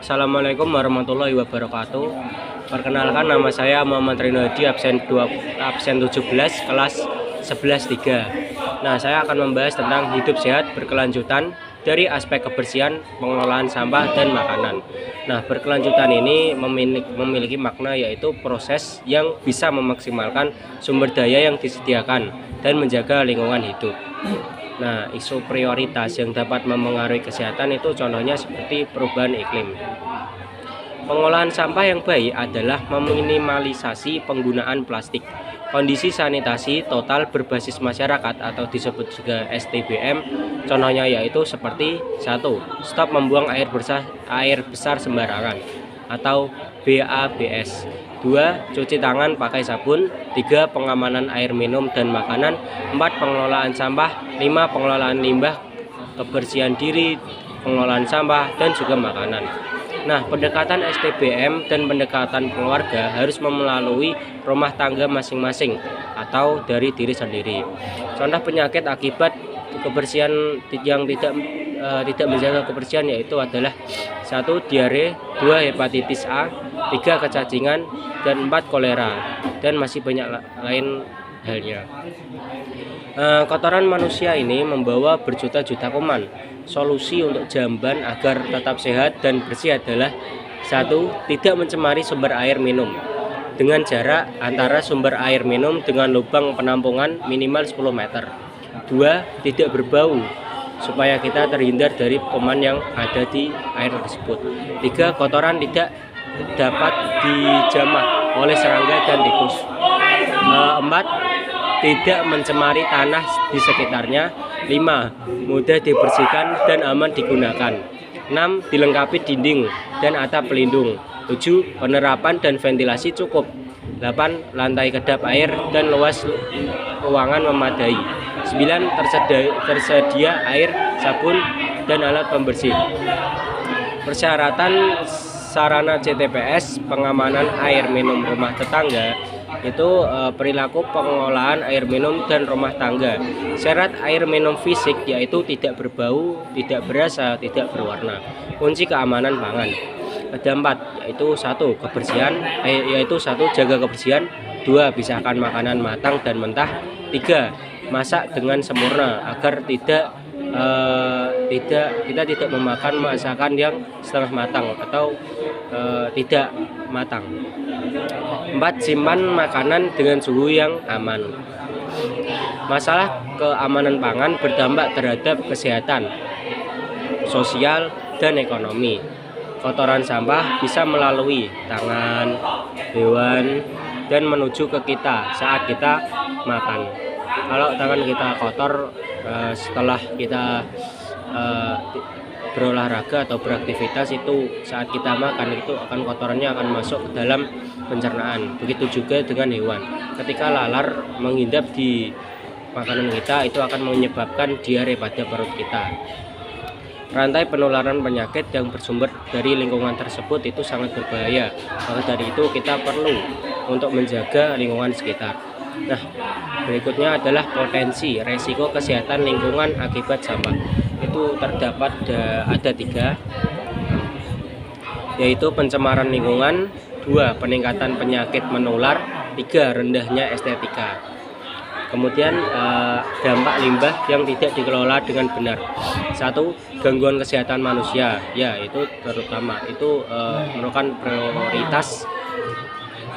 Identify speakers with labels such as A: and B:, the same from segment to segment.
A: Assalamualaikum warahmatullahi wabarakatuh. Perkenalkan, nama saya Muhammad Rino Hadi, absen 17 kelas 11-3. Nah, saya akan membahas tentang hidup sehat berkelanjutan dari aspek kebersihan, pengelolaan sampah, dan makanan. Nah, berkelanjutan ini memiliki makna, yaitu proses yang bisa memaksimalkan sumber daya yang disediakan dan menjaga lingkungan hidup. Nah, isu prioritas yang dapat memengaruhi kesehatan itu contohnya seperti perubahan iklim. Pengolahan sampah yang baik adalah meminimalisasi penggunaan plastik. Kondisi sanitasi total berbasis masyarakat atau disebut juga STBM, contohnya yaitu seperti 1. Stop membuang air besar sembarangan atau BABS. 2. Cuci tangan pakai sabun. 3. Pengamanan air minum dan makanan. 4. Pengelolaan sampah. 5. Pengelolaan limbah, kebersihan diri, pengelolaan sampah, dan juga makanan. Nah, pendekatan STBM dan pendekatan keluarga harus melalui rumah tangga masing-masing atau dari diri sendiri. Contoh penyakit akibat kebersihan yang tidak menjaga kebersihan yaitu adalah 1. Diare, 2. Hepatitis A, 3. Kecacingan, dan 4. Kolera, dan masih banyak lain halnya. Kotoran manusia ini membawa berjuta-juta kuman. Solusi untuk jamban agar tetap sehat dan bersih adalah 1. Tidak mencemari sumber air minum dengan jarak antara sumber air minum dengan lubang penampungan minimal 10 meter. 2. Tidak berbau supaya kita terhindar dari kuman yang ada di air tersebut. 3. Kotoran tidak dapat dijamah oleh serangga dan tikus. 4. Tidak mencemari tanah di sekitarnya. 5. Mudah dibersihkan dan aman digunakan. 6. Dilengkapi dinding dan atap pelindung. 7. Penerapan dan ventilasi cukup. 8. Lantai kedap air dan luas ruangan memadai. 9. Tersedia air, sabun, dan alat pembersih. Persyaratan sarana CTPS pengamanan air minum rumah tetangga itu perilaku pengolahan air minum dan rumah tangga. Syarat air minum fisik yaitu tidak berbau, tidak berasa, tidak berwarna. Kunci keamanan pangan ada 4, yaitu 1. Kebersihan, yaitu 1. Jaga kebersihan. 2. Pisahkan makanan matang dan mentah. 3. Masak dengan sempurna agar kita tidak memakan masakan yang setengah matang atau tidak matang. 4. Simpan makanan dengan suhu yang aman. Masalah keamanan pangan berdampak terhadap kesehatan, sosial, dan ekonomi. Kotoran sampah bisa melalui tangan, hewan, dan menuju ke kita saat kita makan. Kalau tangan kita kotor setelah kita berolahraga atau beraktivitas, itu saat kita makan itu kotorannya akan masuk ke dalam pencernaan. Begitu juga dengan hewan. Ketika lalar menghindap di makanan kita, itu akan menyebabkan diare pada perut kita. Rantai penularan penyakit yang bersumber dari lingkungan tersebut itu sangat berbahaya. Maka dari itu kita perlu untuk menjaga lingkungan sekitar. Nah, berikutnya adalah potensi resiko kesehatan lingkungan akibat sampah. Itu terdapat ada 3, yaitu pencemaran lingkungan. 2. Peningkatan penyakit menular. 3. Rendahnya estetika. Kemudian dampak limbah yang tidak dikelola dengan benar. 1. Gangguan kesehatan manusia. Ya, itu terutama itu merupakan prioritas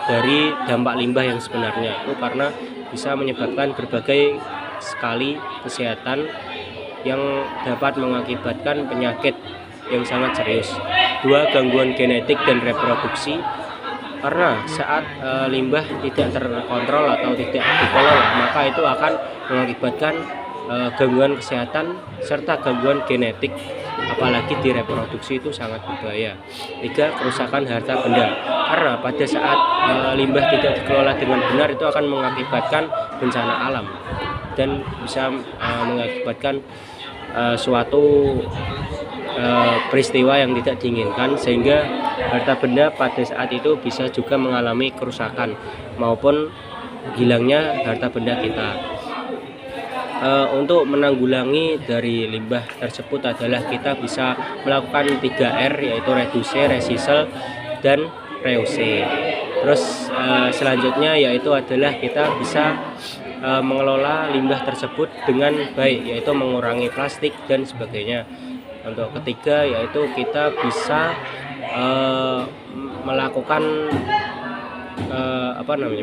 A: dari dampak limbah yang sebenarnya, itu karena bisa menyebabkan berbagai sekali kesehatan yang dapat mengakibatkan penyakit yang sangat serius. 2. Gangguan genetik dan reproduksi, karena saat limbah tidak terkontrol atau tidak dikelola, maka itu akan mengakibatkan gangguan kesehatan serta gangguan genetik, apalagi di reproduksi itu sangat berbahaya. 3. Kerusakan harta benda, karena pada saat limbah tidak dikelola dengan benar itu akan mengakibatkan bencana alam dan bisa mengakibatkan suatu peristiwa yang tidak diinginkan, sehingga harta benda pada saat itu bisa juga mengalami kerusakan maupun hilangnya harta benda kita. untuk menanggulangi dari limbah tersebut adalah kita bisa melakukan 3R, yaitu reduce, resisel, dan reuse. Terus selanjutnya yaitu adalah kita bisa mengelola limbah tersebut dengan baik, yaitu mengurangi plastik dan sebagainya. Untuk ketiga yaitu kita bisa melakukan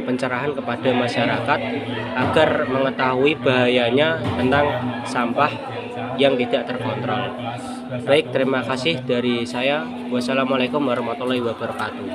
A: pencerahan kepada masyarakat agar mengetahui bahayanya tentang sampah yang tidak terkontrol. Baik, terima kasih dari saya. Wassalamualaikum warahmatullahi wabarakatuh.